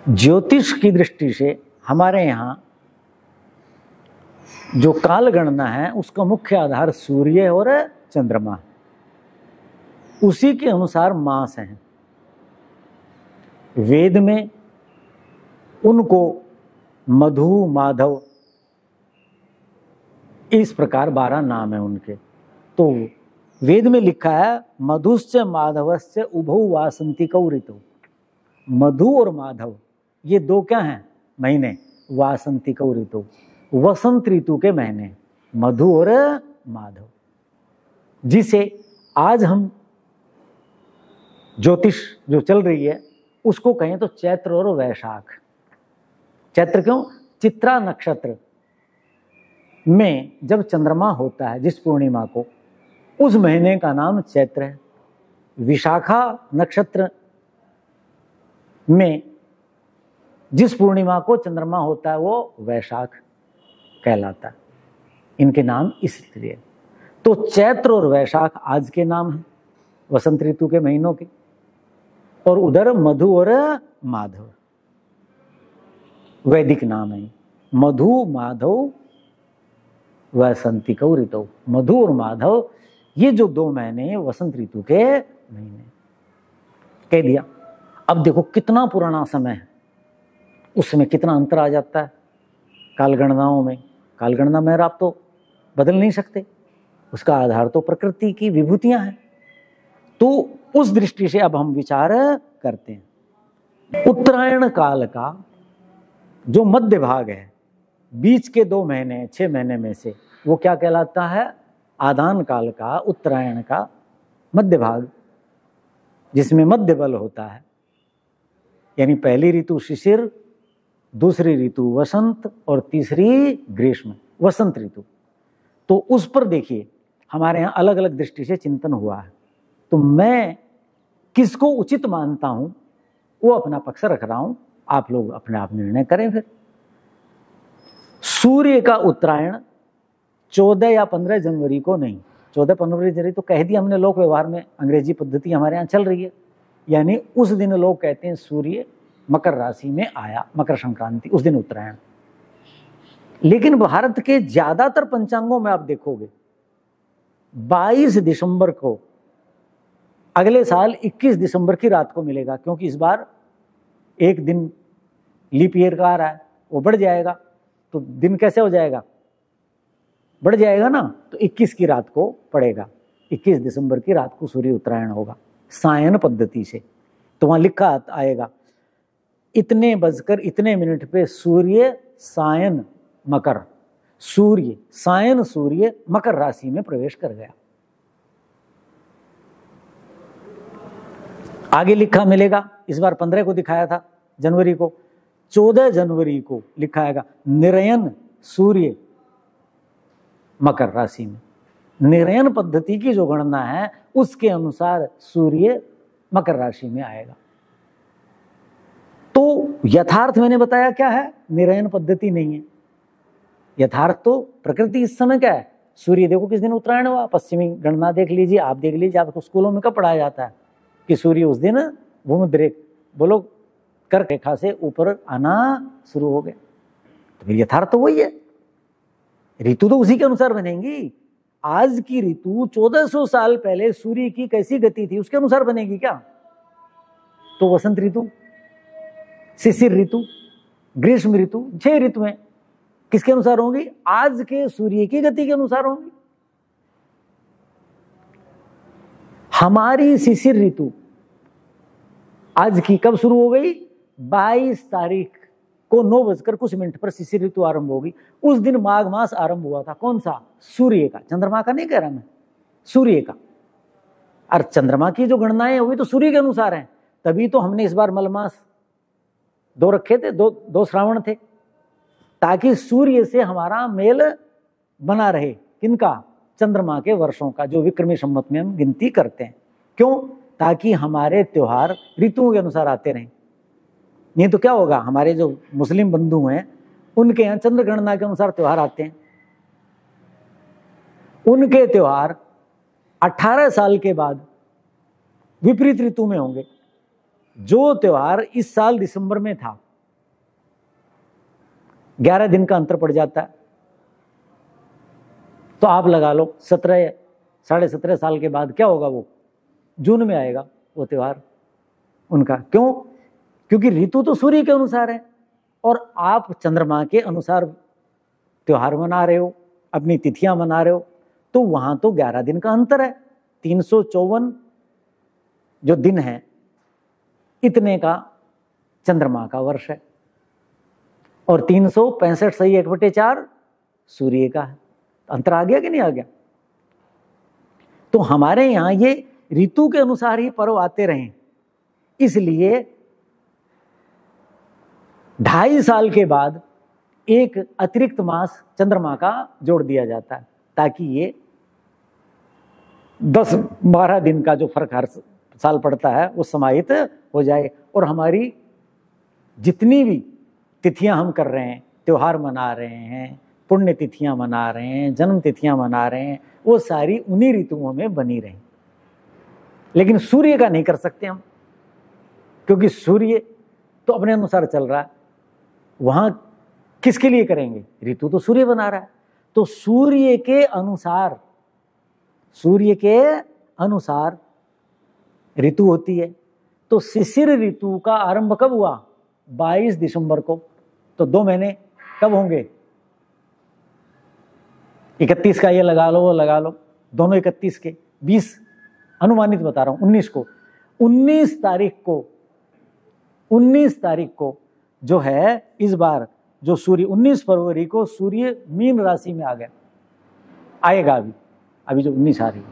ज्योतिष की दृष्टि से हमारे यहाँ जो काल गणना है उसका मुख्य आधार सूर्य और चंद्रमा, उसी के अनुसार मास हैं। वेद में उनको मधु, माधव, इस प्रकार 12 नाम है उनके। तो वेद में लिखा है मधुश्च माधवश्च उभौ वासंतिकौ ऋतु। मधु और माधव ये दो क्या हैं? महीने। वासंतिकौ ऋतु, वसंत ऋतु के महीने, मधु और माधव, जिसे आज हम ज्योतिष जो चल रही है उसको कहें तो चैत्र और वैशाख। चैत्र क्यों? चित्रा नक्षत्र में जब चंद्रमा होता है, जिस पूर्णिमा को, उस महीने का नाम चैत्र है। विशाखा नक्षत्र में जिस पूर्णिमा को चंद्रमा होता है वो वैशाख कहलाता है। इनके नाम इसलिए। तो चैत्र और वैशाख आज के नाम हैं वसंत ऋतु के महीनों के, और उधर मधु और माधव वैदिक नाम है। मधु, माधव, वसंतिकौ ऋतु। मधु और माधव ये जो 2 महीने वसंत ऋतु के महीने कह दिया। अब देखो कितना पुराना समय है, उसमें कितना अंतर आ जाता है कालगणनाओं में। कालगणना में आप तो बदल नहीं सकते, उसका आधार तो प्रकृति की विभूतियां हैं। तो उस दृष्टि से अब हम विचार करते हैं। उत्तरायण काल का जो मध्य भाग है, बीच के 2 महीने 6 महीने में से, वो क्या कहलाता है? आदान काल का, उत्तरायण का मध्य भाग, जिसमें मध्य बल होता है। यानी पहली ऋतु शिशिर, दूसरी ऋतु वसंत और तीसरी ग्रीष्म, वसंत ऋतु। तो उस पर देखिए हमारे यहाँ अलग अलग दृष्टि से चिंतन हुआ है। तो मैं किसको उचित मानता हूं वो अपना पक्ष रख रहा हूं, आप लोग अपने आप निर्णय करें। फिर सूर्य का उत्तरायण 14 या 15 जनवरी को नहीं, 14-15 जनवरी तो कह दिया हमने लोक व्यवहार में, अंग्रेजी पद्धति हमारे यहाँ चल रही है। यानी उस दिन लोग कहते हैं सूर्य मकर राशि में आया, मकर संक्रांति, उस दिन उत्तरायण। लेकिन भारत के ज्यादातर पंचांगों में आप देखोगे 22 दिसंबर को, अगले साल 21 दिसंबर की रात को मिलेगा, क्योंकि इस बार एक दिन लीप ईयर का आ रहा है, वो बढ़ जाएगा। तो दिन कैसे हो जाएगा? बढ़ जाएगा ना। तो 21 की रात को पड़ेगा, 21 दिसंबर की रात को सूर्य उत्तरायण होगा सायन पद्धति से। तो वहां लिखा आएगा इतने बजकर इतने मिनट पे सूर्य सायन मकर, सूर्य सायन सूर्य मकर राशि में प्रवेश कर गया। आगे लिखा मिलेगा, इस बार 15 को दिखाया था जनवरी को, 14 जनवरी को लिखाएगा निरयन सूर्य मकर राशि में। निरयन पद्धति की जो गणना है उसके अनुसार सूर्य मकर राशि में आएगा। तो यथार्थ मैंने बताया क्या है? निरयन पद्धति नहीं है। यथार्थ तो प्रकृति इस समय क्या है? सूर्य देखो किस दिन उत्तरायण हुआ, पश्चिमी गणना देख लीजिए, आप देख लीजिए, आपको स्कूलों में कब पढ़ाया जाता है कि सूर्य उस दिन भूमध्य बोलो कर्क रेखा से ऊपर आना शुरू हो गया। तो फिर यथार्थ तो वही है, ऋतु तो उसी के अनुसार बनेगी। आज की ऋतु 1400 साल पहले सूर्य की कैसी गति थी उसके अनुसार बनेगी क्या? तो वसंत ऋतु, शिशिर ऋतु, ग्रीष्म ऋतु, 6 ऋतुएं किसके अनुसार होंगी? आज के सूर्य की गति के अनुसार होंगी। हमारी शिशिर ऋतु आज की कब शुरू हो गई? 22 तारीख को 9 बजकर कुछ मिनट पर शिशिर ऋतु आरंभ होगी। उस दिन माघ मास आरंभ हुआ था। कौन सा? सूर्य का, चंद्रमा का नहीं कह रहा मैं, सूर्य का। और चंद्रमा की जो गणनाएं हुई तो सूर्य के अनुसार हैं। तभी तो हमने इस बार मलमास 2 रखे थे, दो श्रावण थे, ताकि सूर्य से हमारा मेल बना रहे। किनका? चंद्रमा के वर्षों का, जो विक्रमी संवत में हम गिनती करते हैं। क्यों? ताकि हमारे त्योहार ऋतुओं के अनुसार आते रहें। नहीं तो क्या होगा, हमारे जो मुस्लिम बंधु हैं उनके यहाँ चंद्र गणना के अनुसार त्योहार आते हैं। उनके त्योहार 18 साल के बाद विपरीत ऋतु में होंगे। जो त्योहार इस साल दिसंबर में था 11 दिन का अंतर पड़ जाता है। तो आप लगा लो 17 साढ़े 17 साल के बाद क्या होगा, वो जून में आएगा वो त्योहार उनका। क्यों? क्योंकि ऋतु तो सूर्य के अनुसार है और आप चंद्रमा के अनुसार त्योहार मना रहे हो, अपनी तिथियां मना रहे हो, तो वहां तो 11 दिन का अंतर है। 354 जो दिन है इतने का चंद्रमा का वर्ष है और 365 सही 1/4 सूर्य का है। अंतर आ गया कि नहीं आ गया? तो हमारे यहां ये ऋतु के अनुसार ही पर्व आते रहे, इसलिए 2.5 साल के बाद एक अतिरिक्त मास चंद्रमा का जोड़ दिया जाता है ताकि ये 10-12 दिन का जो फर्क हर साल पड़ता है वो समाहित हो जाए और हमारी जितनी भी तिथियां हम कर रहे हैं, त्योहार मना रहे हैं, पुण्य तिथियां मना रहे हैं, जन्म तिथियां मना रहे हैं, वो सारी उन्हीं ऋतुओं में बनी रही। लेकिन सूर्य का नहीं कर सकते हम, क्योंकि सूर्य तो अपने अनुसार चल रहा है। वहां किसके लिए करेंगे? ऋतु तो सूर्य बना रहा है, तो सूर्य के अनुसार ऋतु होती है। तो शिशिर ऋतु का आरंभ कब हुआ? 22 दिसंबर को। तो 2 महीने कब होंगे? 31 का ये लगा लो, वो लगा लो, दोनों 31 के, 20 अनुमानित बता रहा हूं, 19 को। 19 तारीख को जो है इस बार जो सूर्य 19 फरवरी को सूर्य मीन राशि में आ गया, आएगा अभी जो 19 आ रही है,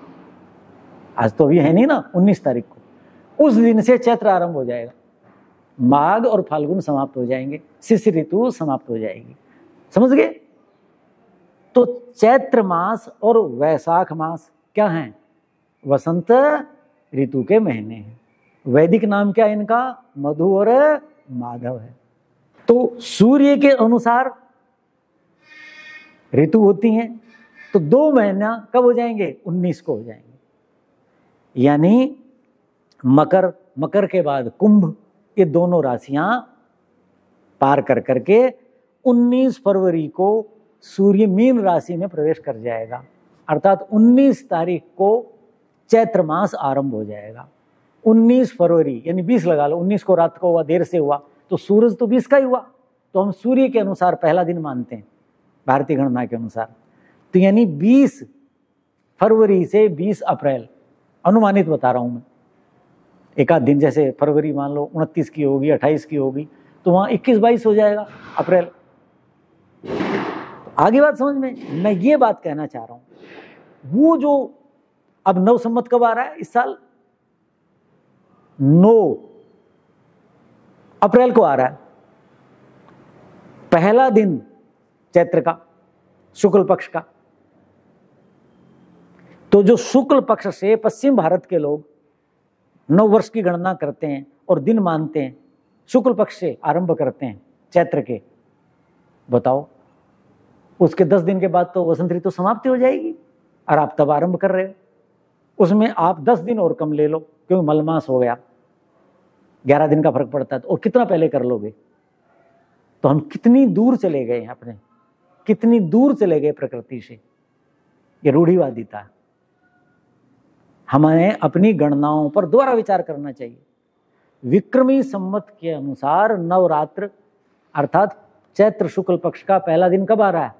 आज तो अभी है नहीं ना, 19 तारीख को। उस दिन से चैत्र आरंभ हो जाएगा, माघ और फाल्गुन समाप्त हो जाएंगे, शिशिर ऋतु समाप्त हो जाएगी। समझ गए? तो चैत्र मास और वैशाख मास क्या हैं? वसंत ऋतु के महीने हैं। वैदिक नाम क्या है इनका? मधु और माधव है। तो सूर्य के अनुसार ऋतु होती हैं, तो 2 महीना कब हो जाएंगे? 19 को हो जाएंगे। यानी मकर के बाद कुंभ, ये दोनों राशियां पार कर करके 19 फरवरी को सूर्य मीन राशि में प्रवेश कर जाएगा, अर्थात 19 तारीख को चैत्र मास आरंभ हो जाएगा। 19 फरवरी यानी 20 लगा लो, 19 को रात को हुआ, देर से हुआ, तो सूरज तो 20 का ही हुआ, तो हम सूर्य के अनुसार पहला दिन मानते हैं भारतीय गणना के अनुसार। तो यानी 20 फरवरी से 20 अप्रैल, अनुमानित बता रहा हूं मैं, एक आध दिन, जैसे फरवरी मान लो 29 की होगी, 28 की होगी, तो वहां 21-22 हो जाएगा अप्रैल। तो आगे बात समझ में? मैं ये बात कहना चाह रहा हूं, वो जो अब नव संवत कब आ रहा है इस साल? 9 अप्रैल को आ रहा है, पहला दिन चैत्र का, शुक्ल पक्ष का। तो जो शुक्ल पक्ष से पश्चिम भारत के लोग नव वर्ष की गणना करते हैं और दिन मानते हैं, शुक्ल पक्ष से आरंभ करते हैं चैत्र के, बताओ उसके 10 दिन के बाद तो वसंत ऋतु समाप्ति हो जाएगी और आप तब आरंभ कर रहे हो। उसमें आप 10 दिन और कम ले लो, क्योंकि मलमास हो गया, 11 दिन का फर्क पड़ता है, तो और कितना पहले कर लोगे? तो हम कितनी दूर चले गए हैं अपने, कितनी दूर चले गए प्रकृति से। ये रूढ़िवादिता है। हमें अपनी गणनाओं पर दोबारा विचार करना चाहिए। विक्रमी संवत के अनुसार नवरात्र अर्थात चैत्र शुक्ल पक्ष का पहला दिन कब आ रहा है?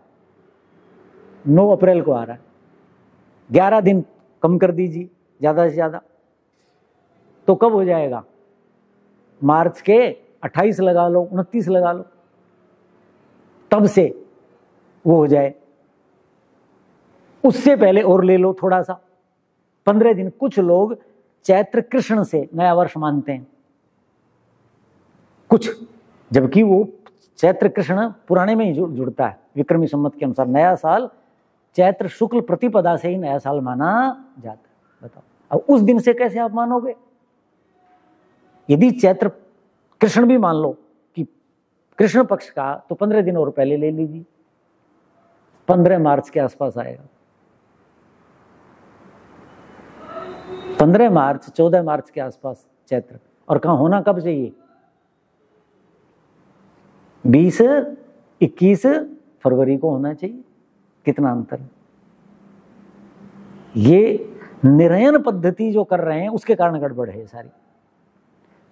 9 अप्रैल को आ रहा है। 11 दिन कम कर दीजिए ज्यादा से ज्यादा, तो कब हो जाएगा? मार्च के 28 लगा लो, 29 लगा लो, तब से वो हो जाए। उससे पहले और ले लो थोड़ा सा, 15 दिन। कुछ लोग चैत्र कृष्ण से नया वर्ष मानते हैं कुछ, जबकि वो चैत्र कृष्ण पुराने में ही जुड़ता है। विक्रमी संवत के अनुसार नया साल चैत्र शुक्ल प्रतिपदा से ही नया साल माना जाता है। बताओ अब उस दिन से कैसे आप मानोगे? यदि चैत्र कृष्ण भी मान लो कि कृष्ण पक्ष का, तो 15 दिन और पहले ले लीजिए, 15 मार्च के आसपास आएगा। 15 मार्च 14 मार्च के आसपास चैत्र। और कहां होना कब चाहिए? 20 21 फरवरी को होना चाहिए। कितना अंतर है। ये निरयन पद्धति जो कर रहे हैं उसके कारण गड़बड़ है सारी।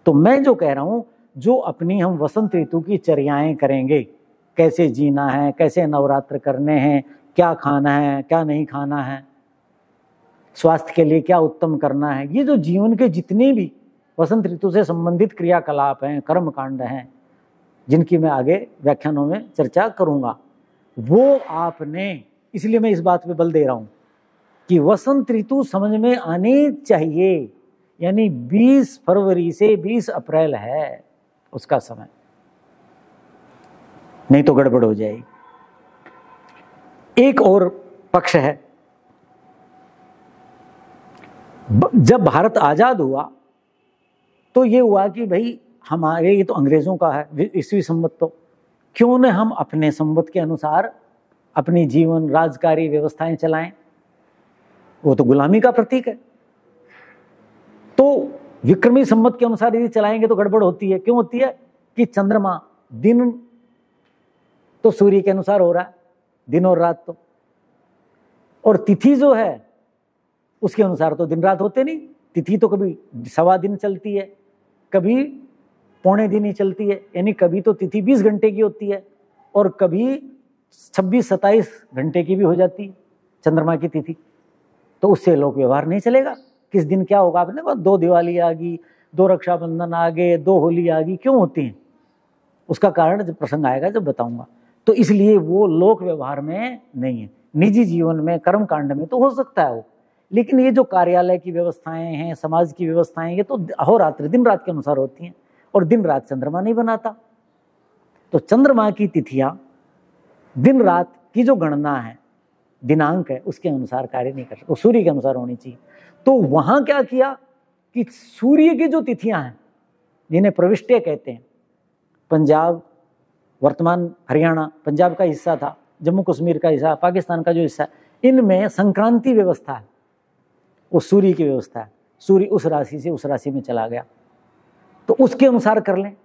तो मैं जो कह रहा हूं, जो अपनी हम वसंत ऋतु की चर्याएं करेंगे, कैसे जीना है, कैसे नवरात्र करने हैं, क्या खाना है, क्या नहीं खाना है, स्वास्थ्य के लिए क्या उत्तम करना है, ये जो जीवन के जितने भी वसंत ऋतु से संबंधित क्रियाकलाप हैं, कर्म कांड हैं, जिनकी मैं आगे व्याख्यानों में चर्चा करूंगा, वो आपने, इसलिए मैं इस बात पे बल दे रहा हूं कि वसंत ऋतु समझ में आनी चाहिए। यानी 20 फरवरी से 20 अप्रैल है उसका समय, नहीं तो गड़बड़ हो जाएगी। एक और पक्ष है, जब भारत आजाद हुआ तो ये हुआ कि भाई हमारे, ये तो अंग्रेजों का है ईस्वी संवत, तो क्यों न हम अपने संवत के अनुसार अपनी जीवन राजकारी व्यवस्थाएं चलाएं। वो तो गुलामी का प्रतीक है। तो विक्रमी संवत के अनुसार यदि चलाएंगे तो गड़बड़ होती है। क्यों होती है कि चंद्रमा दिन तो सूर्य के अनुसार हो रहा है, दिन और रात तो, और तिथि जो है उसके अनुसार तो दिन रात होते नहीं। तिथि तो कभी सवा दिन चलती है, कभी पौने दिन ही चलती है, यानी कभी तो तिथि 20 घंटे की होती है और कभी 26-27 घंटे की भी हो जाती है चंद्रमा की तिथि। तो उससे लोक व्यवहार नहीं चलेगा। किस दिन क्या होगा, आपने कहा 2 दिवाली आ गई, 2 रक्षाबंधन आ गए, 2 होली आ गई, क्यों होती हैं? उसका कारण जब प्रसंग आएगा जब बताऊंगा। तो इसलिए वो लोक व्यवहार में नहीं है। निजी जीवन में, कर्म कांड में तो हो सकता है वो, लेकिन ये जो कार्यालय की व्यवस्थाएं हैं, समाज की व्यवस्थाएं, ये तो अहोरात्र दिन रात के अनुसार होती हैं, और दिन रात चंद्रमा नहीं बनाता। तो चंद्रमा की तिथियां दिन रात की जो गणना है, दिनांक है, उसके अनुसार कार्य नहीं कर सकते, सूर्य के अनुसार होनी चाहिए। तो वहां क्या किया कि सूर्य की जो तिथियां हैं, जिन्हें प्रविष्टे कहते हैं, पंजाब, वर्तमान हरियाणा पंजाब का हिस्सा था, जम्मू कश्मीर का हिस्सा, पाकिस्तान का जो हिस्सा है, इनमें संक्रांति व्यवस्था है, वो सूर्य की व्यवस्था है। सूर्य उस राशि से उस राशि में चला गया, तो उसके अनुसार कर लें।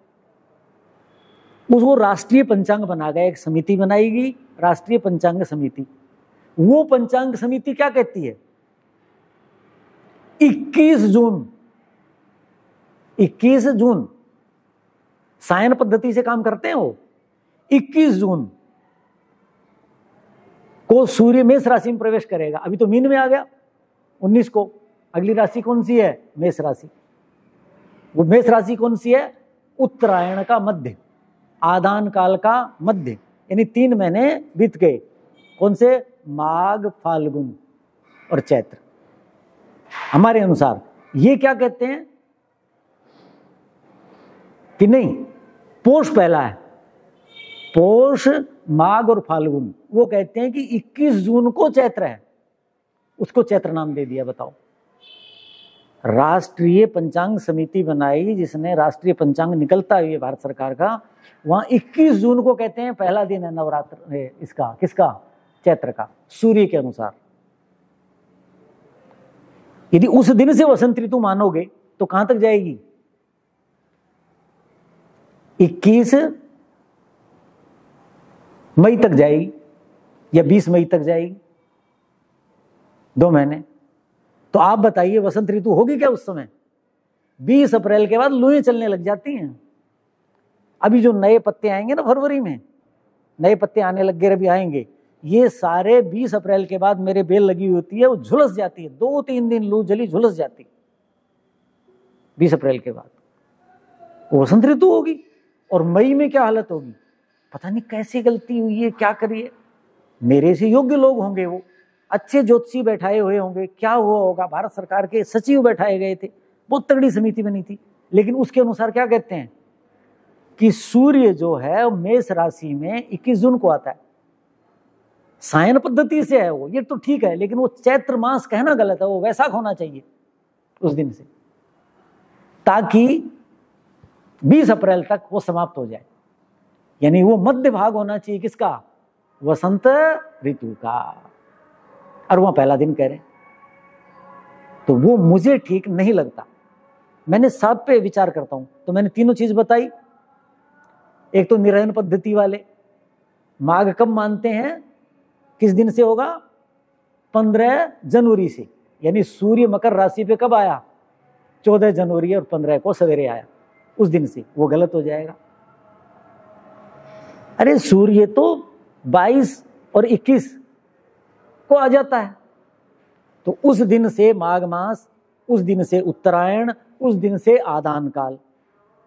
उसको राष्ट्रीय पंचांग बना गया, एक समिति बनाई गई, राष्ट्रीय पंचांग समिति। वो पंचांग समिति क्या कहती है? 21 जून सायन पद्धति से काम करते हैं वो। 21 जून को सूर्य मेष राशि में प्रवेश करेगा। अभी तो मीन में आ गया 19 को। अगली राशि कौन सी है? मेष राशि। वो मेष राशि कौन सी है? उत्तरायण का मध्य, आदान काल का मध्य, यानी 3 महीने बीत गए। कौन से? माघ, फाल्गुन और चैत्र। हमारे अनुसार ये क्या कहते हैं कि नहीं, पोष पहला है, पोष, माघ और फाल्गुन। वो कहते हैं कि 21 जून को चैत्र है, उसको चैत्र नाम दे दिया। बताओ, राष्ट्रीय पंचांग समिति बनाई जिसने, राष्ट्रीय पंचांग निकलता है ये भारत सरकार का, वहां 21 जून को कहते हैं पहला दिन है नवरात्र इसका, किसका? चैत्र का, सूर्य के अनुसार। यदि उस दिन से वसंत ऋतु मानोगे तो कहां तक जाएगी? 21 मई तक जाएगी या 20 मई तक जाएगी, 2 महीने। तो आप बताइए वसंत ऋतु होगी क्या उस समय? 20 अप्रैल के बाद लूएं चलने लग जाती हैं। अभी जो नए पत्ते आएंगे ना फरवरी में, नए पत्ते आने लग गए, अभी आएंगे, ये सारे 20 अप्रैल के बाद मेरे बेल लगी होती है, वो झुलस जाती है, 2-3 दिन लू जली झुलस जाती है 20 अप्रैल के बाद। वो वसंत ऋतु होगी। और मई में क्या हालत होगी? पता नहीं कैसी गलती हुई है, क्या करिए। मेरे से योग्य लोग होंगे, वो अच्छे ज्योतिषी बैठाए हुए होंगे, क्या हुआ होगा, भारत सरकार के सचिव बैठाए गए थे, बहुत तगड़ी समिति बनी थी, लेकिन उसके अनुसार क्या कहते हैं कि सूर्य जो है मेष राशि में 21 जून को आता है। सायन पद्धति से है वो, ये तो ठीक है, लेकिन वो चैत्र मास कहना गलत है, वो वैशाख होना चाहिए उस दिन से, ताकि 20 अप्रैल तक वो समाप्त हो जाए। यानी वो मध्य भाग होना चाहिए किसका? वसंत ऋतु का। और वहां पहला दिन कह रहे हैं, तो वो मुझे ठीक नहीं लगता। मैंने सब पे विचार करता हूं, तो मैंने तीनों चीज बताई। एक तो निरयन पद्धति वाले, माघ कब मानते हैं, किस दिन से होगा, 15 जनवरी से, यानी सूर्य मकर राशि पे कब आया, 14 जनवरी और 15 को सवेरे आया, उस दिन से। वो गलत हो जाएगा। अरे सूर्य तो 22 और 21 को आ जाता है, तो उस दिन से माघ मास, उस दिन से उत्तरायण, उस दिन से आदान काल,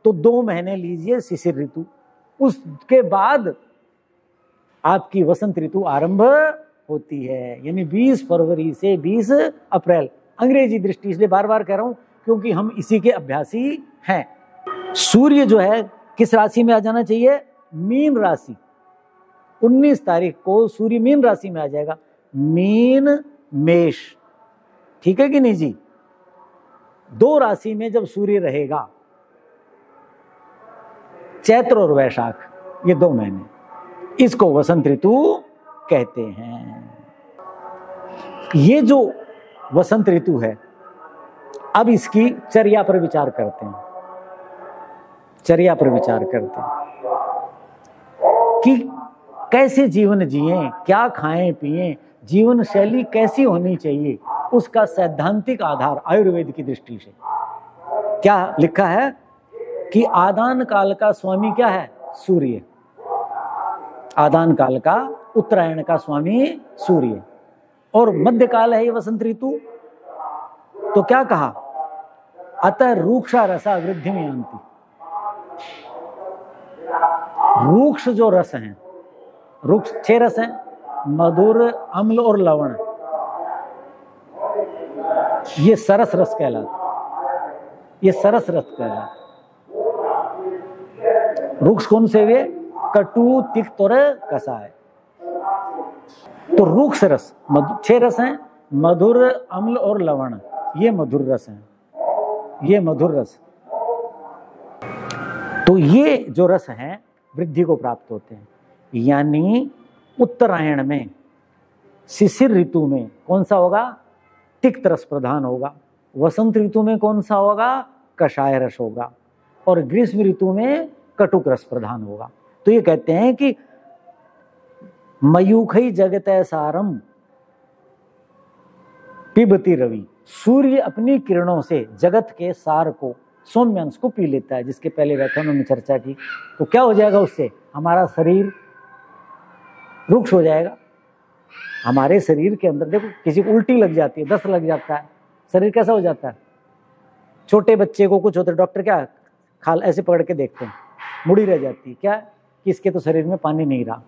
तो 2 महीने लीजिए शिशिर ऋतु। उसके बाद आपकी वसंत ऋतु आरंभ होती है, यानी 20 फरवरी से 20 अप्रैल, अंग्रेजी दृष्टि इसलिए बार बार कह रहा हूं क्योंकि हम इसी के अभ्यासी हैं। सूर्य जो है किस राशि में आ जाना चाहिए, मीन राशि। 19 तारीख को सूर्य मीन राशि में आ जाएगा, मीन मेष, ठीक है कि नहीं जी। 2 राशि में जब सूर्य रहेगा, चैत्र और वैशाख, ये 2 महीने, इसको वसंत ऋतु कहते हैं। ये जो वसंत ऋतु है, अब इसकी चर्या पर विचार करते हैं, चर्या पर विचार करते हैं कि कैसे जीवन जिएं, क्या खाएं पिएं, जीवन शैली कैसी होनी चाहिए, उसका सैद्धांतिक आधार आयुर्वेद की दृष्टि से क्या लिखा है कि आदान काल का स्वामी क्या है, सूर्य। आदान काल का, उत्तरायण का स्वामी सूर्य, और मध्य काल है ये वसंत ऋतु। तो क्या कहा, अतः रूक्षा रसा वृद्धि में आंती। रूक्ष जो रस हैं, रूक्ष 6 रस हैं, मधुर, अम्ल और लवण, ये सरस रस कहलाता, ये सरस रस कहलाता। रूक्ष कौन से वे, कटु, तिक्त और कसाय। तो रूक्ष रस 6 रस हैं, मधुर, अम्ल और लवण, ये मधुर रस हैं, ये मधुर रस। तो ये जो रस हैं वृद्धि को प्राप्त होते हैं, यानी उत्तरायण में, शिशिर ऋतु में कौन सा होगा, तिक्त रस प्रधान होगा। वसंत ऋतु में कौन सा होगा, कषाय रस होगा, और ग्रीष्म ऋतु में कटुक रस प्रधान होगा। तो ये कहते हैं कि मयूखई जगतै सारम पिबती रवि, सूर्य अपनी किरणों से जगत के सार को, सौम्य अंश को पी लेता है, जिसके पहले व्याख्यानों में चर्चा की। तो क्या हो जाएगा उससे, हमारा शरीर रुक्ष हो जाएगा। हमारे शरीर के अंदर देखो, किसी को उल्टी लग जाती है, दस्त लग जाता है, शरीर कैसा हो जाता है। छोटे बच्चे को कुछ होता है, डॉक्टर क्या खाल ऐसे पकड़ के देखते हैं, मुड़ी रह जाती है, क्या कि इसके तो शरीर में पानी नहीं रहा,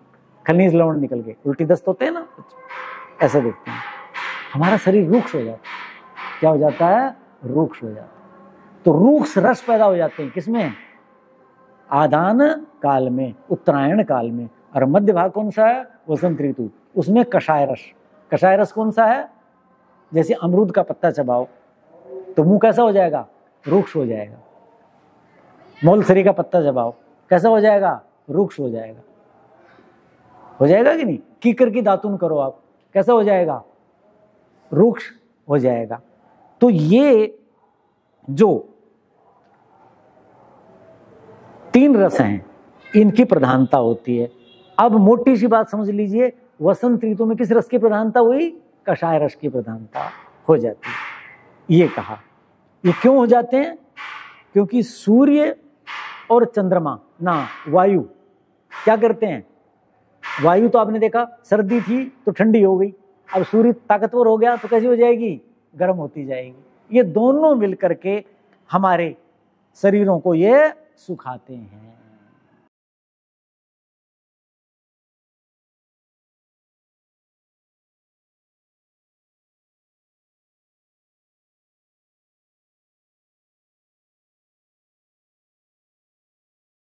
खनिज लवण निकल गए, उल्टी दस्त होते हैं ना, ऐसा देखते हैं। हमारा शरीर रुक्ष हो जाता है, क्या हो जाता है, रुक्ष हो जाता है। तो रूक्ष रस पैदा हो जाते हैं किसमें, आदान काल में, उत्तरायण काल में। और मध्य भाग कौन सा है, वसंत ऋतु, उसमें कषाय रस। कषाय रस कौन सा है, जैसे अमरूद का पत्ता चबाओ तो मुंह कैसा हो जाएगा, रुक्ष हो जाएगा। मोलसरी का पत्ता चबाओ कैसा हो जाएगा, रुक्ष हो जाएगा। हो जाएगा कि नहीं। कीकर की दातुन करो आप, कैसा हो जाएगा, रुक्ष हो जाएगा। तो ये जो 3 रस हैं, इनकी प्रधानता होती है। अब मोटी सी बात समझ लीजिए, वसंत ऋतु में किस रस की प्रधानता हुई, कषाय रस की प्रधानता हो जाती है। ये कहा, ये क्यों हो जाते हैं, क्योंकि सूर्य और चंद्रमा ना वायु क्या करते हैं, वायु तो आपने देखा सर्दी थी तो ठंडी हो गई, अब सूर्य ताकतवर हो गया तो कैसी हो जाएगी, गर्म होती जाएगी। ये दोनों मिलकर के हमारे शरीरों को ये सुखाते हैं।